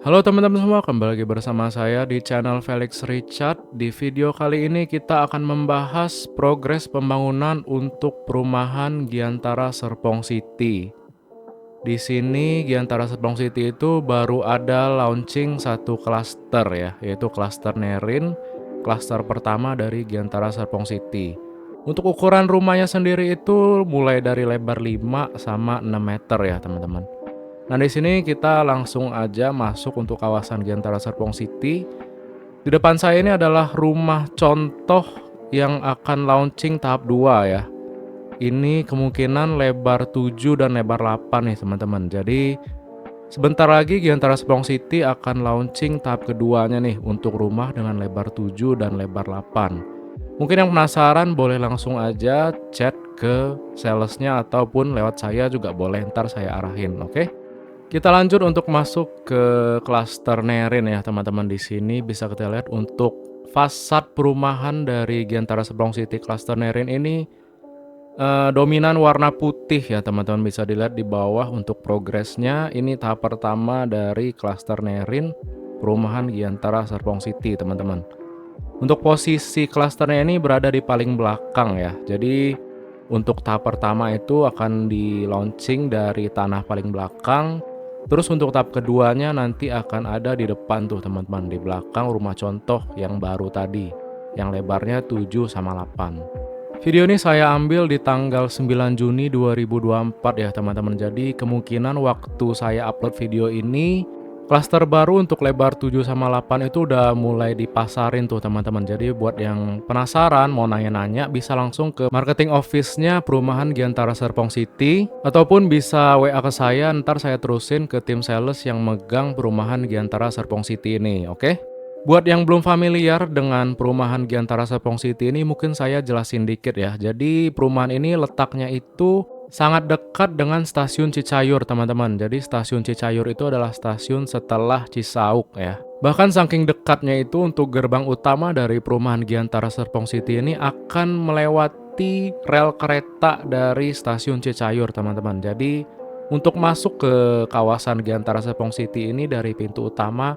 Halo teman-teman semua, kembali lagi bersama saya di channel Felix Richard. Di video kali ini kita akan membahas progres pembangunan untuk perumahan Giantara Serpong City. Di sini Giantara Serpong City itu baru ada launching satu klaster ya, yaitu klaster Nerin, klaster pertama dari Giantara Serpong City. Untuk ukuran rumahnya sendiri itu mulai dari lebar 5 sama 6 meter ya teman-teman. Nah, di sini kita langsung aja masuk untuk kawasan Giantara Serpong City. Di depan saya ini adalah rumah contoh yang akan launching tahap 2 ya. Ini kemungkinan lebar 7 dan lebar 8 nih teman-teman. Jadi sebentar lagi Giantara Serpong City akan launching tahap keduanya nih untuk rumah dengan lebar 7 dan lebar 8. Mungkin yang penasaran boleh langsung aja chat ke salesnya ataupun lewat saya juga boleh, ntar saya arahin, oke? Kita lanjut untuk masuk ke klaster Nerin ya teman-teman. Di sini bisa kita lihat untuk fasad perumahan dari Giantara Serpong City klaster Nerin ini dominan warna putih ya teman-teman. Bisa dilihat di bawah untuk progresnya. Ini tahap pertama dari klaster Nerin perumahan Giantara Serpong City teman-teman. Untuk posisi klasternya ini berada di paling belakang ya. Jadi untuk tahap pertama itu akan di launching dari tanah paling belakang. Terus untuk tahap keduanya nanti akan ada di depan tuh teman-teman, di belakang rumah contoh yang baru tadi, yang lebarnya 7 sama 8. Video ini saya ambil di tanggal 9 Juni 2024 ya teman-teman. Jadi kemungkinan waktu saya upload video ini klaster baru untuk lebar 7 sama 8 itu udah mulai dipasarin tuh teman-teman. Jadi buat yang penasaran mau nanya-nanya bisa langsung ke marketing office-nya perumahan Giantara Serpong City ataupun bisa WA ke saya, ntar saya terusin ke tim sales yang megang perumahan Giantara Serpong City ini, oke? Buat yang belum familiar dengan perumahan Giantara Serpong City ini mungkin saya jelasin dikit ya. Jadi perumahan ini letaknya itu sangat dekat dengan stasiun Cicayur teman-teman. Jadi stasiun Cicayur itu adalah stasiun setelah Cisauk ya. Bahkan saking dekatnya itu untuk gerbang utama dari perumahan Giantara Serpong City ini akan melewati rel kereta dari stasiun Cicayur teman-teman. Jadi untuk masuk ke kawasan Giantara Serpong City ini dari pintu utama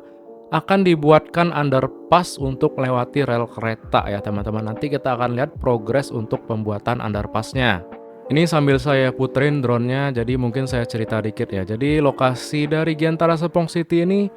akan dibuatkan underpass untuk melewati rel kereta ya teman-teman. Nanti kita akan lihat progres untuk pembuatan underpassnya. Ini sambil saya puterin drone-nya, jadi mungkin saya cerita dikit ya. Jadi lokasi dari Giantara Serpong City ini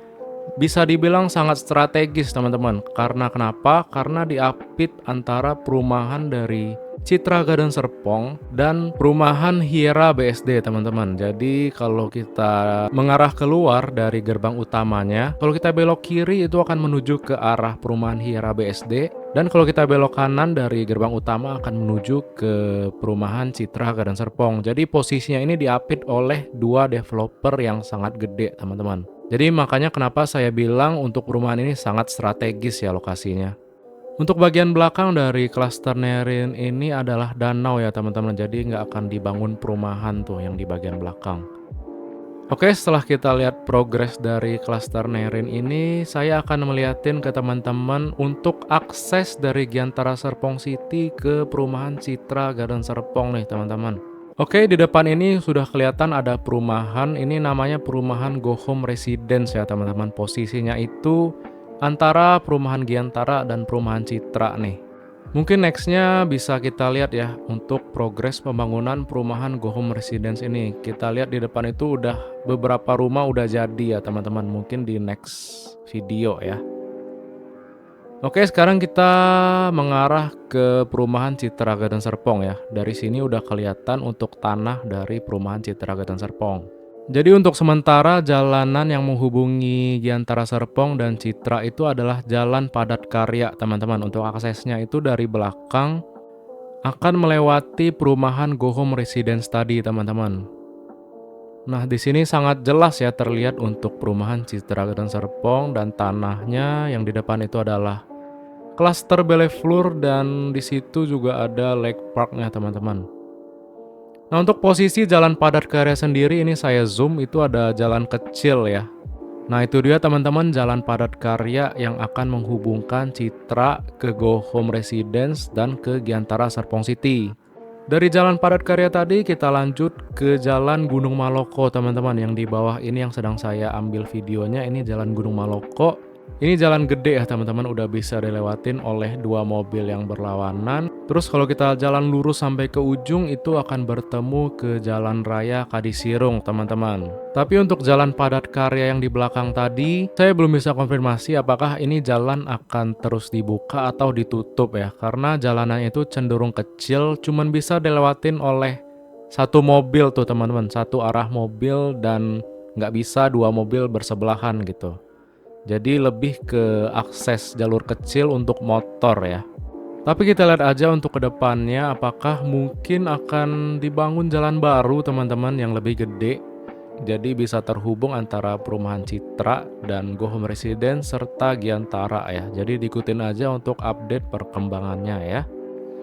bisa dibilang sangat strategis teman-teman. Karena kenapa? Karena diapit antara perumahan dari Citra Garden Serpong dan perumahan Hiera BSD teman-teman. Jadi kalau kita mengarah keluar dari gerbang utamanya, kalau kita belok kiri itu akan menuju ke arah perumahan Hiera BSD. Dan kalau kita belok kanan dari gerbang utama akan menuju ke perumahan Citra Garden Serpong. Jadi posisinya ini diapit oleh dua developer yang sangat gede teman-teman. Jadi makanya kenapa saya bilang untuk perumahan ini sangat strategis ya lokasinya. Untuk bagian belakang dari klaster Nerin ini adalah danau ya teman-teman. Jadi nggak akan dibangun perumahan tuh yang di bagian belakang. Oke, setelah kita lihat progres dari klaster Nerin ini, saya akan melihatin ke teman-teman untuk akses dari Giantara Serpong City ke perumahan Citra Garden Serpong nih teman-teman. Oke, di depan ini sudah kelihatan ada perumahan, ini namanya perumahan Go Home Residence ya teman-teman. Posisinya itu antara perumahan Giantara dan perumahan Citra nih. Mungkin nextnya bisa kita lihat ya untuk progres pembangunan perumahan Go Home Residence ini. Kita lihat di depan itu udah beberapa rumah udah jadi ya teman-teman. Mungkin di next video ya. Oke, sekarang kita mengarah ke perumahan Citra Garden Serpong ya. Dari sini udah kelihatan untuk tanah dari perumahan Citra Garden Serpong. Jadi untuk sementara jalanan yang menghubungi Giantara Serpong dan Citra itu adalah jalan padat karya teman-teman. Untuk aksesnya itu dari belakang akan melewati perumahan Go Home Residence tadi teman-teman. Nah di sini sangat jelas ya terlihat untuk perumahan Citra Garden Serpong dan tanahnya yang di depan itu adalah klaster Bellefleur dan di situ juga ada Lake Parknya teman-teman. Nah untuk posisi jalan padat karya sendiri ini saya zoom itu ada jalan kecil ya. Nah itu dia teman-teman jalan padat karya yang akan menghubungkan Citra ke Go Home Residence dan ke Giantara Serpong City. Dari Jalan Padat Karya tadi kita lanjut ke Jalan Gunung Maloko teman-teman. Yang di bawah ini yang sedang saya ambil videonya, ini Jalan Gunung Maloko. Ini jalan gede ya teman-teman, udah bisa dilewatin oleh dua mobil yang berlawanan. Terus kalau kita jalan lurus sampai ke ujung itu akan bertemu ke Jalan Raya Kadisirung teman-teman. Tapi untuk Jalan Padat Karya yang di belakang tadi, saya belum bisa konfirmasi apakah ini jalan akan terus dibuka atau ditutup ya. Karena jalanannya itu cenderung kecil, cuman bisa dilewatin oleh satu mobil tuh teman-teman, satu arah mobil, dan nggak bisa dua mobil bersebelahan gitu. Jadi lebih ke akses jalur kecil untuk motor ya. Tapi kita lihat aja untuk kedepannya apakah mungkin akan dibangun jalan baru teman-teman yang lebih gede. Jadi bisa terhubung antara Perumahan Citra dan Go Home Residence serta Giantara ya. Jadi diikutin aja untuk update perkembangannya ya.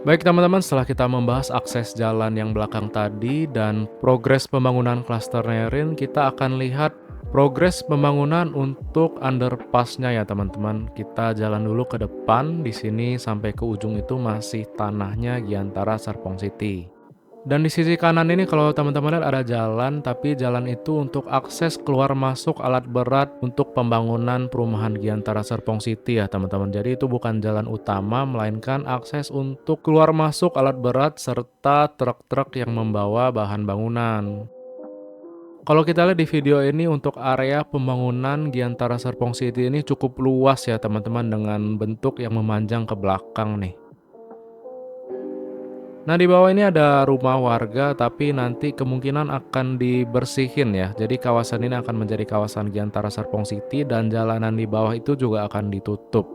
Baik teman-teman, setelah kita membahas akses jalan yang belakang tadi dan progres pembangunan klaster Nerin, kita akan lihat progres pembangunan untuk underpassnya ya teman-teman. Kita jalan dulu ke depan, di sini sampai ke ujung itu masih tanahnya Giantara Serpong City. Dan di sisi kanan ini kalau teman-teman lihat ada jalan, tapi jalan itu untuk akses keluar masuk alat berat untuk pembangunan perumahan Giantara Serpong City ya teman-teman. Jadi itu bukan jalan utama, melainkan akses untuk keluar masuk alat berat serta truk-truk yang membawa bahan bangunan. Kalau kita lihat di video ini untuk area pembangunan Giantara Serpong City ini cukup luas ya teman-teman, dengan bentuk yang memanjang ke belakang nih. Nah di bawah ini ada rumah warga tapi nanti kemungkinan akan dibersihin ya. Jadi kawasan ini akan menjadi kawasan Giantara Serpong City dan jalanan di bawah itu juga akan ditutup.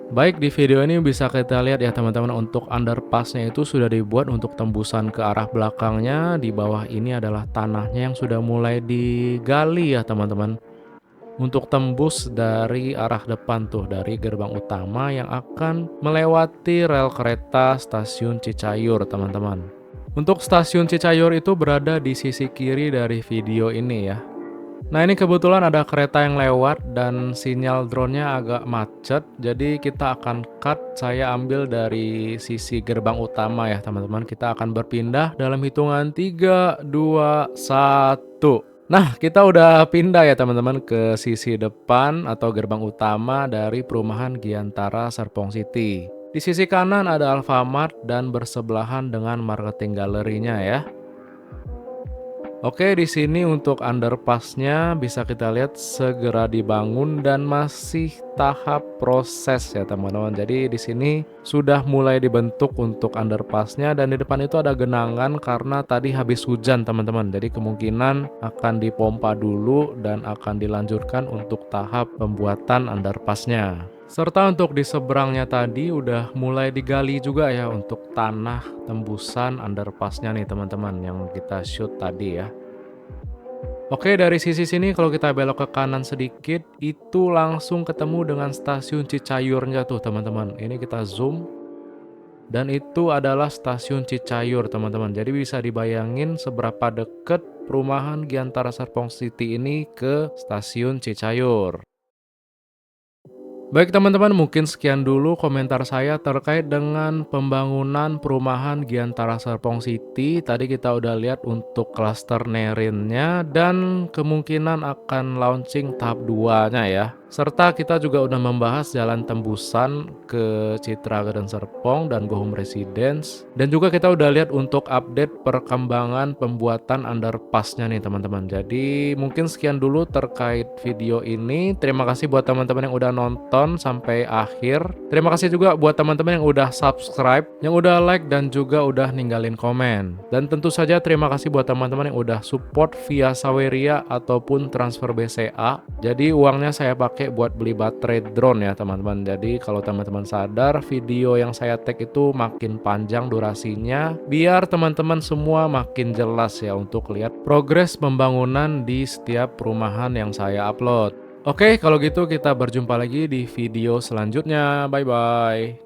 Baik, di video ini bisa kita lihat ya teman-teman, untuk underpassnya itu sudah dibuat untuk tembusan ke arah belakangnya. Di bawah ini adalah tanahnya yang sudah mulai digali ya teman-teman, untuk tembus dari arah depan tuh, dari gerbang utama yang akan melewati rel kereta stasiun Cicayur teman-teman. Untuk stasiun Cicayur itu berada di sisi kiri dari video ini ya. Nah ini kebetulan ada kereta yang lewat dan sinyal drone-nya agak macet, jadi kita akan cut, saya ambil dari sisi gerbang utama ya teman-teman. Kita akan berpindah dalam hitungan 3, 2, 1. Nah, kita udah pindah ya teman-teman ke sisi depan atau gerbang utama dari perumahan Giantara Serpong City. Di sisi kanan ada Alfamart dan bersebelahan dengan marketing galerinya ya. Oke, di sini untuk underpassnya bisa kita lihat segera dibangun dan masih tahap proses ya teman-teman. Jadi di sini sudah mulai dibentuk untuk underpassnya, dan di depan itu ada genangan karena tadi habis hujan teman-teman. Jadi kemungkinan akan dipompa dulu dan akan dilanjutkan untuk tahap pembuatan underpassnya. Serta untuk di seberangnya tadi udah mulai digali juga ya untuk tanah tembusan underpassnya nih teman-teman yang kita shoot tadi ya. Oke, dari sisi sini kalau kita belok ke kanan sedikit itu langsung ketemu dengan stasiun Cicayurnya tuh teman-teman. Ini kita zoom dan itu adalah stasiun Cicayur teman-teman. Jadi bisa dibayangin seberapa deket perumahan Giantara Serpong City ini ke stasiun Cicayur. Baik teman-teman, mungkin sekian dulu komentar saya terkait dengan pembangunan perumahan Giantara Serpong City. Tadi kita udah lihat untuk klaster Nerinnya dan kemungkinan akan launching tahap 2-nya ya. Serta kita juga udah membahas jalan tembusan ke Citra Garden Serpong dan Go Home Residence. Dan juga kita udah lihat untuk update perkembangan pembuatan underpassnya nih teman-teman. Jadi mungkin sekian dulu terkait video ini. Terima kasih buat teman-teman yang udah nonton sampai akhir. Terima kasih juga buat teman-teman yang udah subscribe, yang udah like, dan juga udah ninggalin komen. Dan tentu saja terima kasih buat teman-teman yang udah support via Saweria ataupun transfer BCA. Jadi uangnya saya pakai buat beli baterai drone ya teman-teman. Jadi kalau teman-teman sadar, video yang saya tag itu makin panjang durasinya biar teman-teman semua makin jelas ya untuk lihat progres pembangunan di setiap perumahan yang saya upload. Oke, kalau gitu kita berjumpa lagi di video selanjutnya. Bye bye.